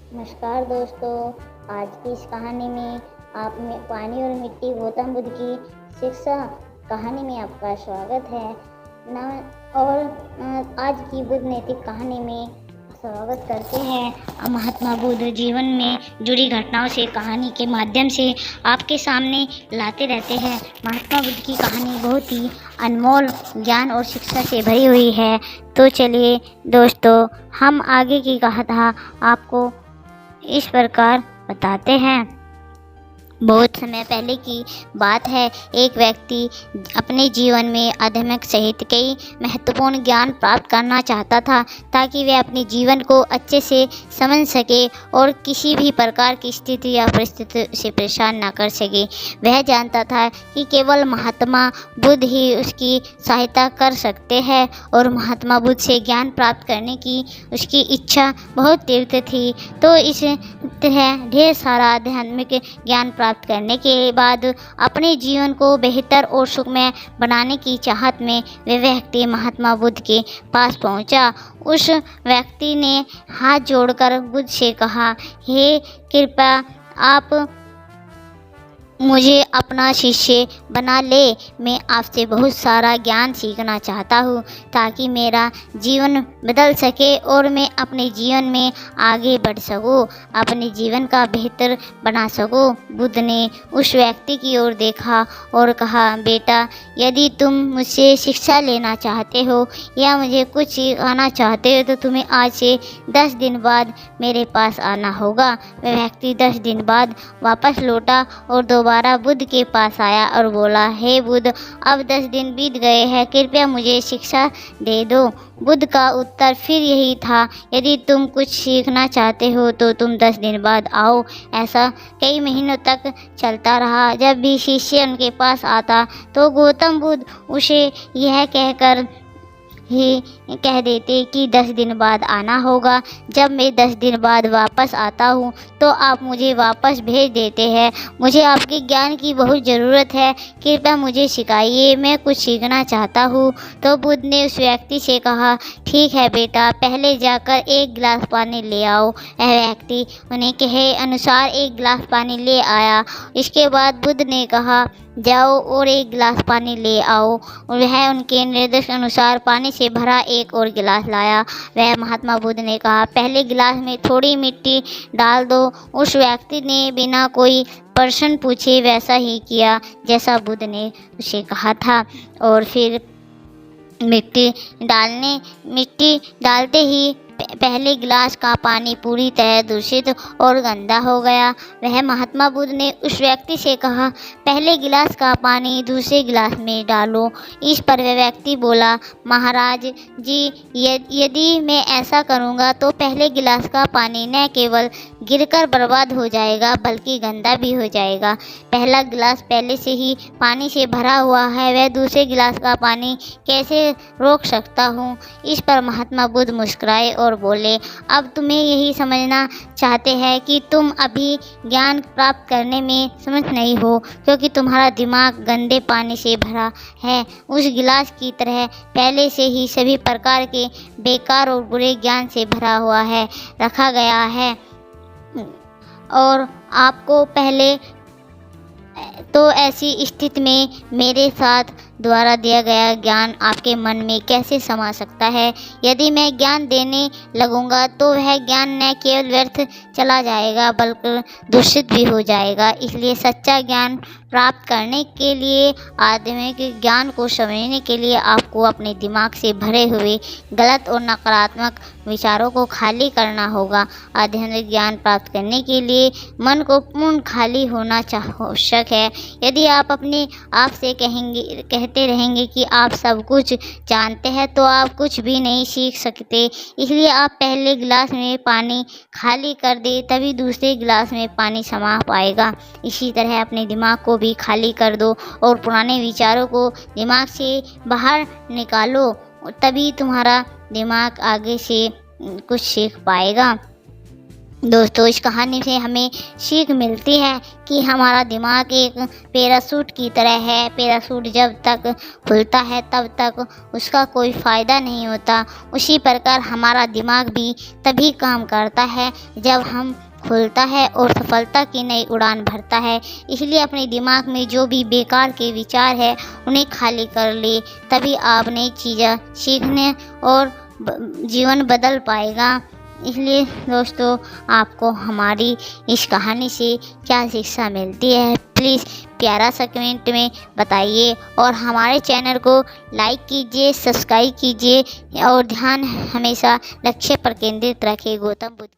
नमस्कार दोस्तों। आज की इस कहानी में आप में पानी और मिट्टी गौतम बुद्ध की शिक्षा कहानी में आपका स्वागत है। और आज की बुद्ध नैतिक कहानी में स्वागत करते हैं। महात्मा बुद्ध जीवन में जुड़ी घटनाओं से कहानी के माध्यम से आपके सामने लाते रहते हैं। महात्मा बुद्ध की कहानी बहुत ही अनमोल ज्ञान और शिक्षा से भरी हुई है। तो चलिए दोस्तों, हम आगे की कथा आपको इस प्रकार बताते हैं। बहुत समय पहले की बात है। एक व्यक्ति अपने जीवन में आध्यात्मिक सहित कई महत्वपूर्ण ज्ञान प्राप्त करना चाहता था, ताकि वह अपने जीवन को अच्छे से समझ सके और किसी भी प्रकार की स्थिति या परिस्थिति से परेशान न कर सके। वह जानता था कि केवल महात्मा बुद्ध ही उसकी सहायता कर सकते हैं और महात्मा बुद्ध से ज्ञान प्राप्त करने की उसकी इच्छा बहुत तीव्र थी। तो इस तरह ढेर सारा आध्यात्मिक ज्ञान प्राप्त करने के बाद अपने जीवन को बेहतर और सुखमय बनाने की चाहत में वह व्यक्ति महात्मा बुद्ध के पास पहुंचा। उस व्यक्ति ने हाथ जोड़कर बुद्ध से कहा, हे कृपया आप मुझे अपना शिष्य बना ले। मैं आपसे बहुत सारा ज्ञान सीखना चाहता हूँ, ताकि मेरा जीवन बदल सके और मैं अपने जीवन में आगे बढ़ सकूँ, अपने जीवन का बेहतर बना सकूँ। बुद्ध ने उस व्यक्ति की ओर देखा और कहा, बेटा, यदि तुम मुझसे शिक्षा लेना चाहते हो या मुझे कुछ सिखाना चाहते हो तो तुम्हें आज से 10 दिन बाद मेरे पास आना होगा। वह व्यक्ति 10 दिन बाद वापस लौटा और दोबारा बुद्ध के पास आया और बोला, हे बुद्ध, अब 10 दिन बीत गए हैं, कृपया मुझे शिक्षा दे दो। बुद्ध का उत्तर फिर यही था, यदि तुम कुछ सीखना चाहते हो तो तुम 10 दिन बाद आओ। ऐसा कई महीनों तक चलता रहा। जब भी शिष्य उनके पास आता तो गौतम बुद्ध उसे यह कहकर ही कह देते कि 10 दिन बाद आना होगा। जब मैं 10 दिन बाद वापस आता हूँ तो आप मुझे वापस भेज देते हैं। मुझे आपके ज्ञान की बहुत ज़रूरत है, कृपया मुझे सिखाइए, मैं कुछ सीखना चाहता हूँ। तो बुद्ध ने उस व्यक्ति से कहा, ठीक है बेटा, पहले जाकर 1 गिलास पानी ले आओ। वह व्यक्ति उन्हें कहे अनुसार 1 गिलास पानी ले आया। इसके बाद बुद्ध ने कहा, जाओ और 1 गिलास पानी ले आओ। वह उनके निर्देश अनुसार पानी से भरा 1 और गिलास लाया। वह महात्मा बुद्ध ने कहा, पहले गिलास में थोड़ी मिट्टी डाल दो। उस व्यक्ति ने बिना कोई प्रश्न पूछे वैसा ही किया जैसा बुद्ध ने उसे कहा था। और फिर मिट्टी डालते ही पहले गिलास का पानी पूरी तरह दूषित और गंदा हो गया। वह महात्मा बुद्ध ने उस व्यक्ति से कहा, पहले गिलास का पानी दूसरे गिलास में डालो। इस पर वह व्यक्ति बोला, महाराज जी, यदि मैं ऐसा करूँगा तो पहले गिलास का पानी न केवल गिरकर बर्बाद हो जाएगा बल्कि गंदा भी हो जाएगा। पहला गिलास पहले से ही पानी से भरा हुआ है, वह दूसरे गिलास का पानी कैसे रोक सकता हूँ। इस पर महात्मा बुद्ध मुस्कुराए और बोले, अब तुम्हें यही समझना चाहते हैं कि तुम अभी ज्ञान प्राप्त करने में समर्थ नहीं हो, क्योंकि तुम्हारा दिमाग गंदे पानी से भरा है। उस गिलास की तरह पहले से ही सभी प्रकार के बेकार और बुरे ज्ञान से भरा हुआ है, रखा गया है। और आपको पहले तो ऐसी स्थिति में मेरे साथ द्वारा दिया गया ज्ञान आपके मन में कैसे समा सकता है। यदि मैं ज्ञान देने लगूंगा तो वह ज्ञान न केवल व्यर्थ चला जाएगा बल्कि दूषित भी हो जाएगा। इसलिए सच्चा ज्ञान प्राप्त करने के लिए, आदमी के ज्ञान को समझने के लिए आपको अपने दिमाग से भरे हुए गलत और नकारात्मक विचारों को खाली करना होगा। आध्यात्मिक ज्ञान प्राप्त करने के लिए मन को पूर्ण खाली होना आवश्यक है। यदि आप अपने आप से कहते रहेंगे कि आप सब कुछ जानते हैं तो आप कुछ भी नहीं सीख सकते। इसलिए आप पहले गिलास में पानी खाली कर दे, तभी दूसरे गिलास में पानी समा पाएगा। इसी तरह अपने दिमाग को भी खाली कर दो और पुराने विचारों को दिमाग से बाहर निकालो, तभी तुम्हारा दिमाग आगे से कुछ सीख पाएगा। दोस्तों, इस कहानी से हमें सीख मिलती है कि हमारा दिमाग एक पैराशूट की तरह है। पैराशूट जब तक खुलता है तब तक उसका कोई फ़ायदा नहीं होता। उसी प्रकार हमारा दिमाग भी तभी काम करता है जब हम खुलता है और सफलता की नई उड़ान भरता है। इसलिए अपने दिमाग में जो भी बेकार के विचार है उन्हें खाली कर ले, तभी आप नई चीज़ें सीखने और जीवन बदल पाएगा। इसलिए दोस्तों, आपको हमारी इस कहानी से क्या शिक्षा मिलती है, प्लीज़ प्यारा सा कमेंट में बताइए और हमारे चैनल को लाइक कीजिए, सब्सक्राइब कीजिए और ध्यान हमेशा लक्ष्य पर केंद्रित रखें। गौतम बुद्ध।